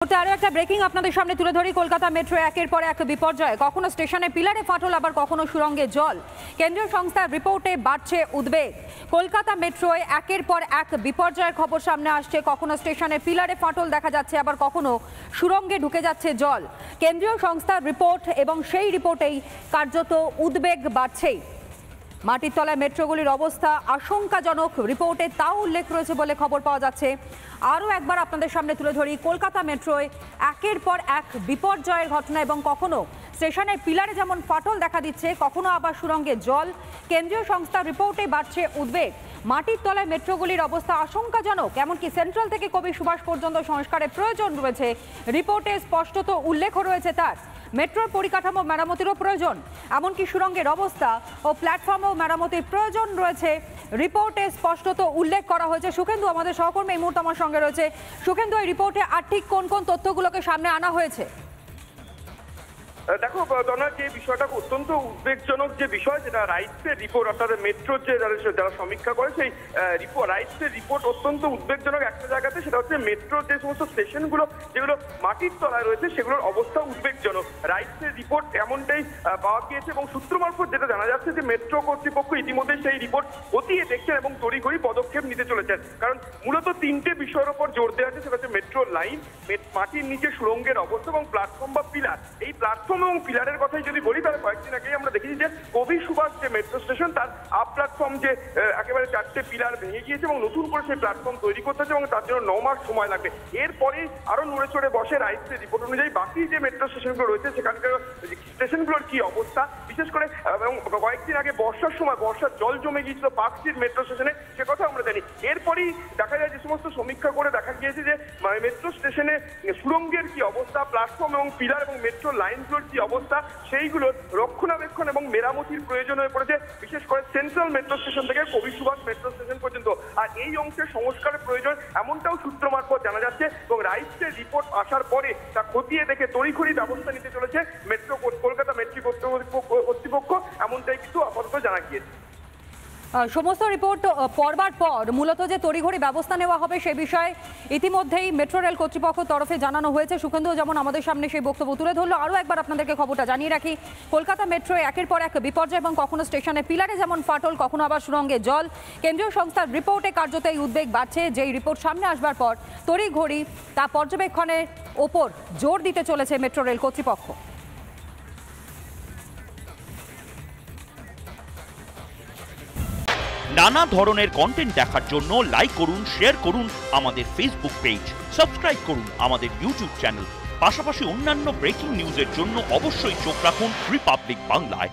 আরো একটা ব্রেকিং আপনাদের সামনে তুলে ধরি। কলকাতা মেট্রো একের পর এক বিপর্যয়, কখনো স্টেশনে পিলারে ফাটল, আবার কখনো সুড়ঙ্গে জল। কেন্দ্রীয় সংস্থার রিপোর্টে বাড়ছে উদ্বেগ। কলকাতা মেট্রোয় একের পর এক বিপর্যয়ের খবর সামনে আসছে। কখনো স্টেশনে পিলারে ফাটল দেখা যাচ্ছে, আবার কখনো সুড়ঙ্গে ঢুকে যাচ্ছে জল। কেন্দ্রীয় সংস্থার রিপোর্ট এবং সেই রিপোর্টেই কার্যত উদ্বেগ বাড়ছেই। মাটির তলায় মেট্রোগুলির অবস্থা আশঙ্কাজনক, রিপোর্টে তাও উল্লেখ রয়েছে বলে খবর পাওয়া যাচ্ছে। আরও একবার আপনাদের সামনে তুলে ধরি, কলকাতা মেট্রোয় একের পর এক বিপর্যয়ের ঘটনা এবং কখনো স্টেশনের পিলারে যেমন ফাটল দেখা দিচ্ছে, কখনো আবার সুড়ঙ্গে জল। কেন্দ্রীয় সংস্থার রিপোর্টে বাড়ছে উদ্বেগ। মাটির তলায় মেট্রোগুলির অবস্থা আশঙ্কাজনক, এমনকি সেন্ট্রাল থেকে কবি সুভাষ পর্যন্ত সংস্কারের প্রয়োজন রয়েছে। রিপোর্টে স্পষ্টত উল্লেখ রয়েছে তার। মেট্রোর পরিকাঠামো মেরামতিরও প্রয়োজন, এমনকি সুড়ঙ্গের অবস্থা ও প্ল্যাটফর্মেও মেরামতির প্রয়োজন রয়েছে। রিপোর্টে স্পষ্টত উল্লেখ করা হয়েছে। সুখেন্দু আমাদের সহকর্মী এই মুহূর্তে আমার সঙ্গে রয়েছে। সুখেন্দু, এই রিপোর্টে আর ঠিক কোন কোন তথ্যগুলোকে সামনে আনা হয়েছে? দেখো তনয়া, যে বিষয়টা অত্যন্ত উদ্বেগজনক যে বিষয়, যেটা রাইটসের রিপোর্ট, অর্থাৎ মেট্রোর যে যারা সমীক্ষা করে সেই রাইটসের রিপোর্ট অত্যন্ত উদ্বেগজনক একটা জায়গাতে, সেটা হচ্ছে মেট্রোর যে সমস্ত স্টেশনগুলো যেগুলো মাটির তলায় রয়েছে সেগুলোর অবস্থা উদ্বেগজনক। রাইটসের রিপোর্ট এমনটাই পাওয়া গিয়েছে এবং সূত্র মারফত যেটা জানা যাচ্ছে যে মেট্রো কর্তৃপক্ষ ইতিমধ্যে সেই রিপোর্ট খতিয়ে দেখছেন এবং তড়িঘড়ি পদক্ষেপ নিতে চলেছেন। কারণ মূলত তিনটে বিষয়ের উপর জোর দেওয়া আছে, সেটা হচ্ছে মেট্রোর লাইন, মাটির নিচে সুড়ঙ্গের অবস্থা এবং প্ল্যাটফর্ম বা পিলার। এই প্ল্যাটফর্ম এবং পিলারের কথাই যদি বলি, তাহলে কয়েকদিন আগেই আমরা দেখেছি যে কবি সুভাষ যে মেট্রো স্টেশন, তার আপ প্ল্যাটফর্ম যে একেবারে 4টে পিলার ভেঙে গিয়েছে এবং নতুন করে সেই প্ল্যাটফর্ম তৈরি করতে হচ্ছে এবং তার জন্য 9 মাস সময় লাগবে। এরপরে আরো নড়ে চড়ে বসে রাইটসের রিপোর্ট অনুযায়ী বাকি যে মেট্রো স্টেশনগুলো রয়েছে সেখানকার স্টেশনগুলোর কি অবস্থা, বিশেষ করে এবং কয়েকদিন আগে বর্ষার সময় বর্ষার জল জমে গিয়েছিল পার্ক স্ট্রিট মেট্রো স্টেশনে, সে কথা আমরা জানি। এরপরেই দেখা যায় যে সমস্ত সমীক্ষা করে দেখা গিয়েছে যে মেট্রো স্টেশনে সুড়ঙ্গের কি অবস্থা, প্ল্যাটফর্ম এবং পিলার এবং মেট্রো লাইনগুলোর কি অবস্থা, সেইগুলোর রক্ষণাবেক্ষণ এবং মেরামতির প্রয়োজন হয়ে পড়েছে, বিশেষ করে সেন্ট্রাল মেট্রো স্টেশন থেকে কবি সুভাষ মেট্রো স্টেশন পর্যন্ত। আর এই অংশের সংস্কারের প্রয়োজন এমনটাও সূত্র মারফত জানা যাচ্ছে এবং রাইটসের রিপোর্ট আসার পরে তা খতিয়ে দেখে তড়িঘড়ি ব্যবস্থা নিতে চলেছে মেট্রো কলকাতা মেট্রো কর্তৃপক্ষ, এমনটাই কিন্তু আপাতত জানা গিয়েছে। সমস্ত রিপোর্ট পড়বার পর মূলত যে তড়িঘড়ি ব্যবস্থা নেওয়া হবে সে বিষয়ে ইতিমধ্যেই মেট্রো রেল কর্তৃপক্ষ তরফে জানানো হয়েছে। সুখেন্দু যেমন আমাদের সামনে সেই বক্তব্য তুলে ধরলো, আরও একবার আপনাদেরকে খবরটা জানিয়ে রাখি। কলকাতা মেট্রো একের পর এক বিপর্যয় এবং কখনো স্টেশনে পিলারে যেমন ফাটল, কখনো আবার সুড়ঙ্গে জল। কেন্দ্রীয় সংস্থার রিপোর্টে কার্যত এই উদ্বেগ বাড়ছে। যেই রিপোর্ট সামনে আসবার পর তড়িঘড়ি তা পর্যবেক্ষণের ওপর জোর দিতে চলেছে মেট্রো রেল কর্তৃপক্ষ। নানা ধরনের কন্টেন্ট দেখার জন্য লাইক করুন, শেয়ার করুন আমাদের ফেসবুক পেজ, সাবস্ক্রাইব করুন আমাদের ইউটিউব চ্যানেল। পাশাপাশি অন্যান্য ব্রেকিং নিউজের জন্য অবশ্যই চোখ রাখুন রিপাবলিক বাংলায়।